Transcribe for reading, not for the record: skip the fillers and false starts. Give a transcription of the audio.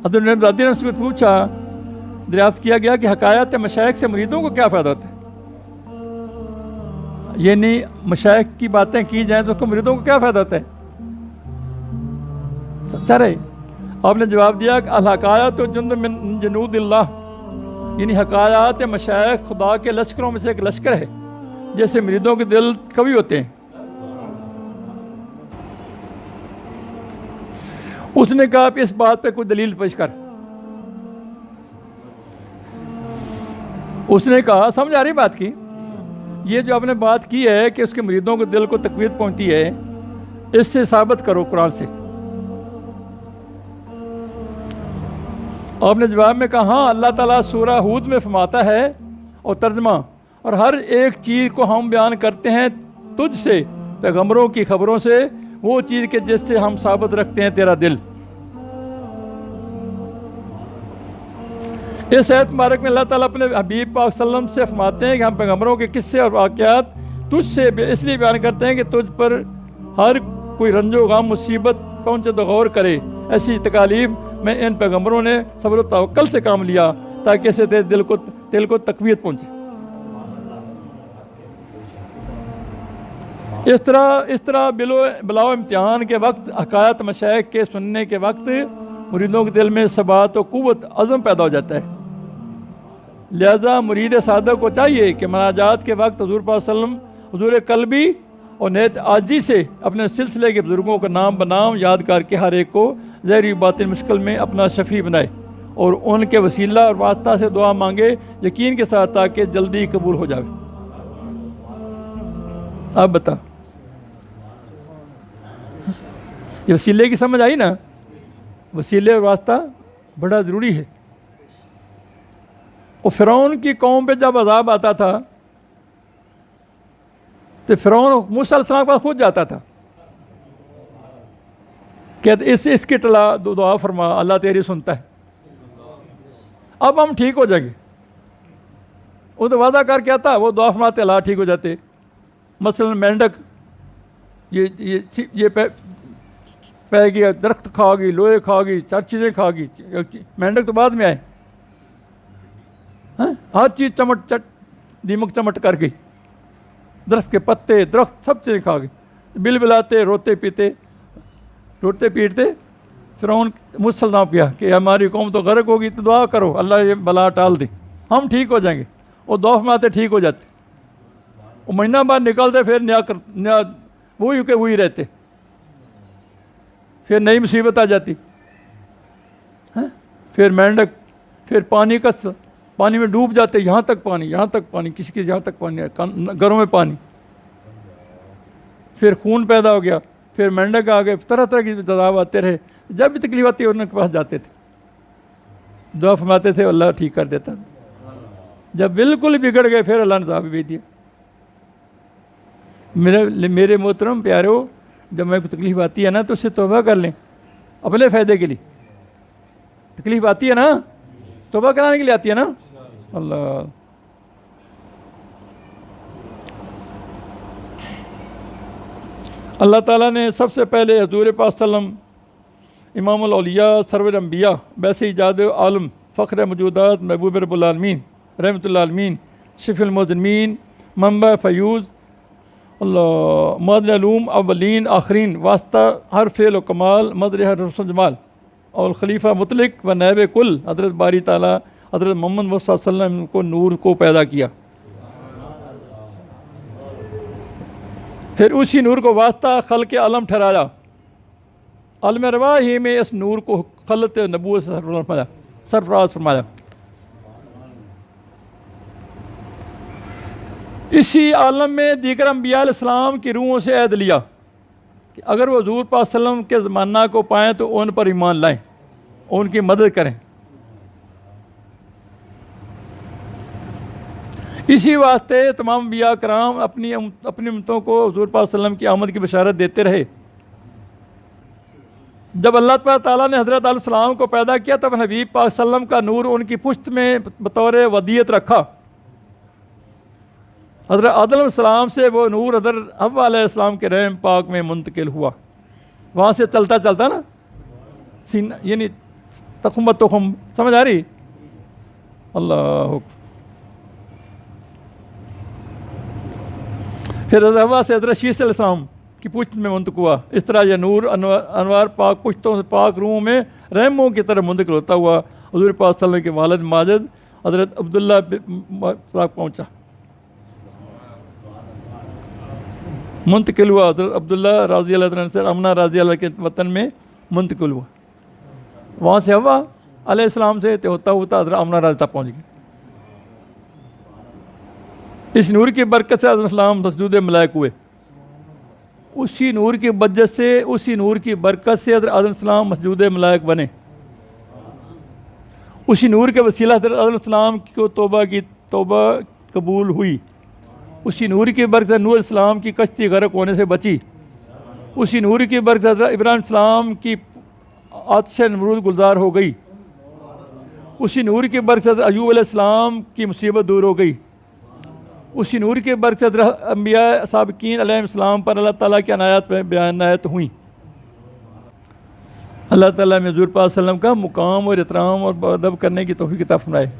हज़रत दादी ने उसको पूछा, दरियाफ्त किया गया कि हकायत मशाइख से मुरीदों को क्या फ़ायदा होता है, यानी मशाइख की बातें की जाएँ तो उसको मुरीदों को क्या फ़ायदा होता है, समझा रहे। आपने जवाब दिया कि अल हकायत जुन्द मिन जुनूदिल्लाह, यानी हकायत मशाइख खुदा के लश्करों में से एक लश्कर है, जैसे मुरीदों के दिल कवि होते हैं। उसने कहा इस बात पे कोई दलील पेश कर। उसने कहा, समझ आ रही बात की, ये जो आपने बात की है कि उसके मुरीदों के दिल को तकवीत पहुंचती है, इससे साबित करो कुरान से। आपने जवाब में कहा, हाँ अल्लाह ताला सूरह हूद में फरमाता है और तर्जमा, और हर एक चीज़ को हम बयान करते हैं तुझसे, पैगंबरों की खबरों से, वो चीज़ के जिससे हम साबित रखते हैं तेरा दिल। इस आयत मुबारक में अल्लाह ताला अपने हबीब पाक सल्लम से फरमाते हैं कि हम पैगंबरों के किस्से और वाक़यात तुझसे इसलिए बयान करते हैं कि तुझ पर हर कोई रंजो गम मुसीबत पहुँचे तो गौर करे। ऐसी तकालीफ में इन पैगंबरों ने सब्र और तवक्कुल से काम लिया ताकि इससे तेरे दिल को तकवीत पहुँचे। इस तरह बिलाओ इम्तिहान के वक्त, हकायत मशाइख के सुनने के वक्त मुरीदों के दिल में सबात और कुव्वत अज़म पैदा हो जाता है। लिहाजा मुरीद सादक को चाहिए कि मनाजात के वक्त हुज़ूर पाक सल्लम हुज़ूर कल्बी और नेत आजी से अपने सिलसिले के बुज़ुर्गों का नाम बनाम याद करके हर एक को ज़ाहिरी बातिन मुश्किल में अपना शफ़ी बनाए और उनके वसीला और वास्ता से दुआ मांगे, यकीन के साथ, ताकि जल्दी कबूल हो जाए। आप बता, ये वसीले की समझ आई ना? वसीले और वास्ता बड़ा ज़रूरी है। और फ़िरौन की कौम पे जब अज़ाब आता था तो फ़िरौन मूसा अलैहिस्सलाम के पास खुद जाता था, कहते इसकी टला दुआ फरमा, अल्लाह तेरी सुनता है, अब हम ठीक हो जाएंगे। वो तो वादा करके आता, वो दुआ फरमाते, अल्लाह ठीक हो जाते। मसलन मेंढक ये पै गया, दरख्त खा गई, लोहे खा गई, चार चीज़ें खा गई। मेंढक तो बाद में आए, हर चीज़ दीमक चमट कर गई, दरख्त के पत्ते, दरख्त सब चीज़ें खा गई। बिल बिलाते, रोते पीटते फ़िरौन मुसलमान किया कि हमारी कौम तो गर्क होगी, तो दुआ करो अल्लाह ये बला टाल दे, हम ठीक हो जाएंगे। और दुआ फरमाते, ठीक हो जाते। वो महीना बाद निकलते, फिर नया वही के वही रहते, फिर नई मुसीबत आ जाती है। फिर मेंढक, फिर पानी में डूब जाते, यहाँ तक पानी, किसी के यहाँ तक पानी, घरों में पानी। फिर खून पैदा हो गया, फिर मेंढक आ गए, तरह तरह की दबाव आते रहे। जब भी तकलीफ आती है उनके पास जाते थे, दुआ फरमाते थे, अल्लाह ठीक कर देता। जब बिल्कुल बिगड़ गए, फिर अल्लाह ने दवा भेज दिया। मेरे मोहतरम प्यारो, जब मेरे को तकलीफ़ आती है ना, तो उससे तौबा कर लें अपने फ़ायदे के लिए। तकलीफ़ आती है ना, तौबा कराने के लिए आती है ना। अल्लाह ताला ने सबसे पहले हुज़ूर पाक सल्लम इमामुल औलिया सरवर अंबिया वैसे इजाद आलम फ़ख्र मौजूदात महबूब रब्बुल आलमीन रहमतुल्लिल आलमीन शिफ़ुल मुज़निमीन मंबा फ़यूज़ अल्लाह मदलूम अव्वलीन आखरीन वास्ता हर फ़ेल व कमाल मदर हर रस्म जमाल और खलीफा मुतलिक व नैब कुल हज़रत बारी ताला हज़रत मोहम्मद मुस्तफ़ा सल्लल्लाहु अलैहि वसल्लम को नूर को पैदा किया। फिर उसी नूर को वास्ता खल के आलम ठहराया। आलम रवा ही में इस नूर को खलत नबूवत से सरफराज फरमाया। इसी आलम में दीगर अंबिया अलैहिस्सलाम की रूहों से ऐद लिया कि अगर वो हुज़ूर पाक सल्लम के ज़माना को पाएँ तो उन पर ईमान लाएँ, उनकी मदद करें। इसी वास्ते तमाम अंबिया कराम अपनी उम्मतों को हुज़ूर पाक सल्लम की आमद की बशारत देते रहे। जब अल्लाह ताला ने हज़रत अलैहिस्सलाम को पैदा किया, तब हबीब पाक सल्लम का नूर उनकी पुश्त में बतौर वदियत रखा। हज़रत आदम अलैहिस्सलाम से वो नूर हज़रत हव्वा अलैहिस्सलाम के रहम पाक में मुंतकिल हुआ। वहाँ से चलता चलता ना सीना, यानी तखुम तखुम, समझ आ रही? अल्लाह। फिर हवा से हज़रत शीस अलैहिस्सलाम की पुश्त में मुंतकिल हुआ। इस तरह यह नूर अनवार पाक पुश्तों से पाक रूहों में रहमों की तरह मुंतकिल होता हुआ हुज़ूर पाक सल्लल्लाहु अलैहि वसल्लम के वालिद माजिद हज़रत अब्दुल्ला तक पहुँचा। मुंतकिल हुआ हज़रत अब्दुल्ला राज़ी अल्लाह अन्हु से अमना राज़ी अल्लाह के वतन में मुंतकिल हुआ। वहाँ से हवा अलैहिस्सलाम से होता होता हज़रत अमना राज़ी तक पहुँच गए। इस नूर की बरकत से हज़रत सलाम मसजूद मलाइक हुए। उसी नूर की वजह से, उसी नूर की बरकत से हज़रत सलाम मसजूद मलाइक बने। उसी नूर के वसीला हज़रत सलाम को तौबा कबूल हुई। उसी नूर की बरकत से नूह इस्लाम की कश्ती गर्क होने से बची। उसी नूर की बरकत से हज़रत इब्राहिम सलाम की आतिश नमरूद गुलजार हो गई। उसी नूर की बरकत से अय्यूब अलैहिस्सलाम की मुसीबत दूर हो गई। उसी नूर के बरकत से अंबिया साबिकीन अलैहिस्सलाम पर अल्लाह ताला की अनायत में बयानायत हुई। अल्लाह ताला में हुज़ूर पाक सल्लल्लाहु अलैहि वसल्लम का मुकाम और एहतराम और अदब करने की तौफीक अता फरमाए।